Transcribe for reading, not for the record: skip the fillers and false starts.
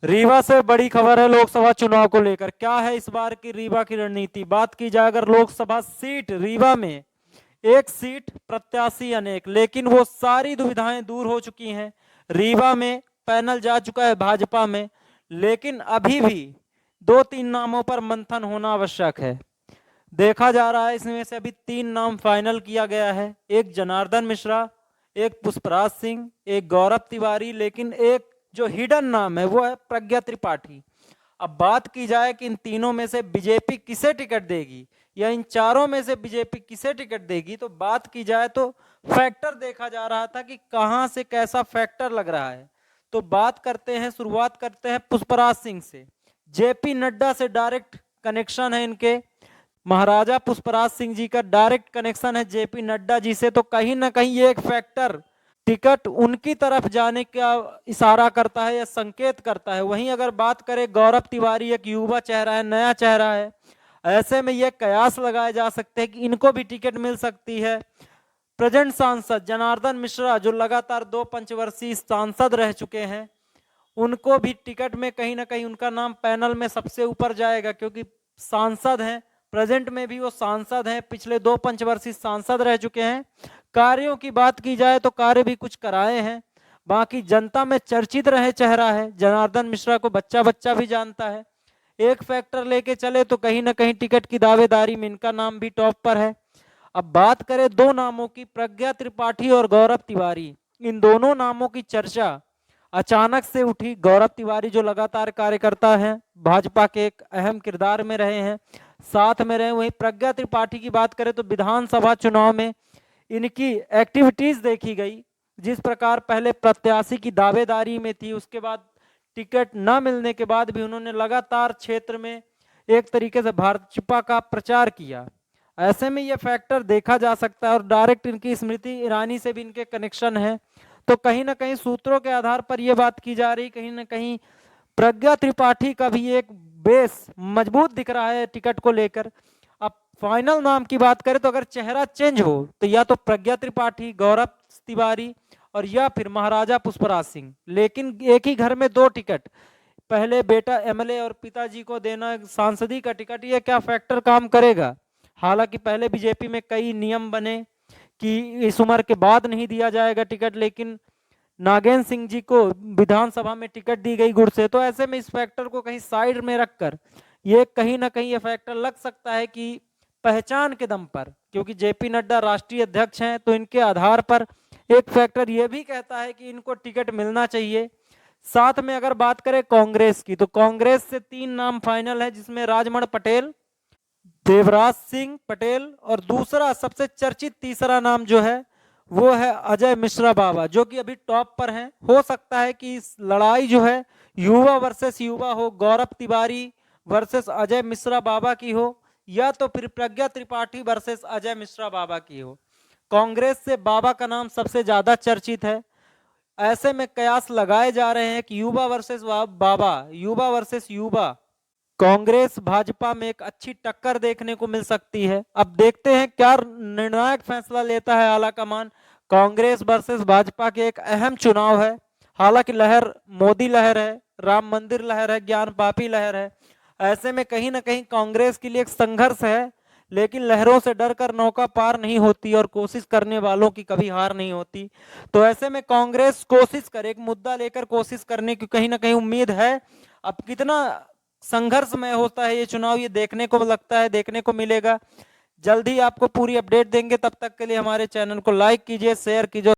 रीवा से बड़ी खबर है लोकसभा चुनाव को लेकर। क्या है इस बार की रीवा की रणनीति? बात की जाए अगर लोकसभा सीट रीवा में, एक सीट प्रत्याशी अनेक, लेकिन वो सारी दुविधाएं दूर हो चुकी हैं। रीवा में पैनल जा चुका है भाजपा में, लेकिन अभी भी दो तीन नामों पर मंथन होना आवश्यक है। देखा जा रहा है इसमें से अभी तीन नाम फाइनल किया गया है, एक जनार्दन मिश्रा, एक पुष्पराज सिंह, एक गौरव तिवारी, लेकिन एक जो हिडन नाम है वो है प्रज्ञा त्रिपाठी। अब बात की जाए कि इन तीनों में से बीजेपी किसे टिकट देगी या इन चारों में से बीजेपी किसे टिकट देगी, तो बात की जाए तो फैक्टर देखा जा रहा था कि कहां से कैसा फैक्टर लग रहा है। तो बात करते हैं, शुरुआत करते हैं पुष्पराज सिंह से। जेपी नड्डा से डायरेक्ट कनेक्शन है इनके, महाराजा पुष्पराज सिंह जी का डायरेक्ट कनेक्शन है जेपी नड्डा जी से, तो कहीं ना कहीं ये एक फैक्टर टिकट उनकी तरफ जाने का इशारा करता है या संकेत करता है। वहीं अगर बात करें गौरव तिवारी, एक युवा चेहरा है, नया चेहरा है, ऐसे में यह कयास लगाए जा सकते हैं कि इनको भी टिकट मिल सकती है। प्रेजेंट सांसद जनार्दन मिश्रा जो लगातार 2 पंचवर्षीय सांसद रह चुके हैं, उनको भी टिकट में कहीं ना कहीं उनका नाम पैनल में सबसे ऊपर जाएगा, क्योंकि सांसद हैं, प्रेजेंट में भी वो सांसद हैं, पिछले 2 पंचवर्षीय सांसद रह चुके हैं। कार्यों की बात की जाए तो कार्य भी कुछ कराए हैं। बाकी जनता में चर्चित रहे चेहरा है, जनार्दन मिश्रा को बच्चा बच्चा भी जानता है। एक फैक्टर लेके चले तो कहीं ना कहीं टिकट की दावेदारी में इनका नाम भी टॉप पर है। अब बात करें दो नामों की, प्रज्ञा त्रिपाठी और गौरव तिवारी, इन दोनों नामों की चर्चा अचानक से उठी। गौरव तिवारी जो लगातार कार्यकर्ता हैं, भाजपा के एक अहम किरदार में रहे हैं, साथ में रहे। वहीं प्रज्ञा त्रिपाठी की बात करें तो विधानसभा चुनाव में इनकी एक्टिविटीज देखी गई, जिस प्रकार पहले प्रत्याशी की दावेदारी में थी, उसके बाद टिकट न मिलने के बाद भी उन्होंने लगातार क्षेत्र में एक तरीके से भाजपा का प्रचार किया। ऐसे में यह फैक्टर देखा जा सकता है, और डायरेक्ट इनकी स्मृति ईरानी से भी इनके कनेक्शन है। तो कहीं ना कहीं सूत्रों के आधार पर यह बात की जा रही, कहीं ना कहीं प्रज्ञा त्रिपाठी का भी एक बेस मजबूत दिख रहा है टिकट को लेकर। अब फाइनल नाम की बात करें तो अगर चेहरा चेंज हो तो या तो प्रज्ञा त्रिपाठी, गौरव तिवारी, और या फिर महाराजा पुष्पराज सिंह, लेकिन एक ही घर में दो टिकट, पहले बेटा एमएलए और पिताजी को देना सांसदी का टिकट, ये क्या फैक्टर काम करेगा? हालांकि पहले बीजेपी में कई नियम बने कि इस उम्र के बाद नहीं दिया जाएगा टिकट, लेकिन नागेंद्र सिंह जी को विधानसभा में टिकट दी गई गुड़ से। तो ऐसे में इस फैक्टर को कहीं साइड में रखकर ये कहीं ना कहीं ये फैक्टर लग सकता है कि पहचान के दम पर, क्योंकि जेपी नड्डा राष्ट्रीय अध्यक्ष हैं, तो इनके आधार पर एक फैक्टर ये भी कहता है कि इनको टिकट मिलना चाहिए। साथ में अगर बात करें कांग्रेस की, तो कांग्रेस से तीन नाम फाइनल है, जिसमें राजमण पटेल, देवराज सिंह पटेल, और दूसरा सबसे चर्चित तीसरा नाम जो है वो है अजय मिश्रा बाबा, जो कि अभी टॉप पर हैं। हो सकता है कि इस लड़ाई जो है युवा वर्सेस युवा हो, गौरव तिवारी वर्सेस अजय मिश्रा बाबा की हो, या तो फिर प्रज्ञा त्रिपाठी वर्सेस अजय मिश्रा बाबा की हो। कांग्रेस से बाबा का नाम सबसे ज्यादा चर्चित है। ऐसे में कयास लगाए जा रहे हैं कि युवा वर्सेस बाबा, युवा वर्सेस युवा, कांग्रेस भाजपा में एक अच्छी टक्कर देखने को मिल सकती है। अब देखते हैं क्या निर्णायक फैसला लेता है आला कमान। कांग्रेस वर्सेस भाजपा के एक अहम चुनाव है। हालांकि लहर मोदी लहर है, राम मंदिर लहर है, ज्ञान पापी लहर है। ऐसे में कहीं ना कहीं कांग्रेस के लिए एक संघर्ष है, लेकिन लहरों से डरकर नौका पार नहीं होती और कोशिश करने वालों की कभी हार नहीं होती। तो ऐसे में कांग्रेस कोशिश करे, एक मुद्दा लेकर कोशिश करने की कहीं ना कहीं उम्मीद है। अब कितना संघर्षमय होता है ये चुनाव, ये देखने को लगता है, देखने को मिलेगा। जल्दी आपको पूरी अपडेट देंगे, तब तक के लिए हमारे चैनल को लाइक कीजिए, शेयर कीजिए।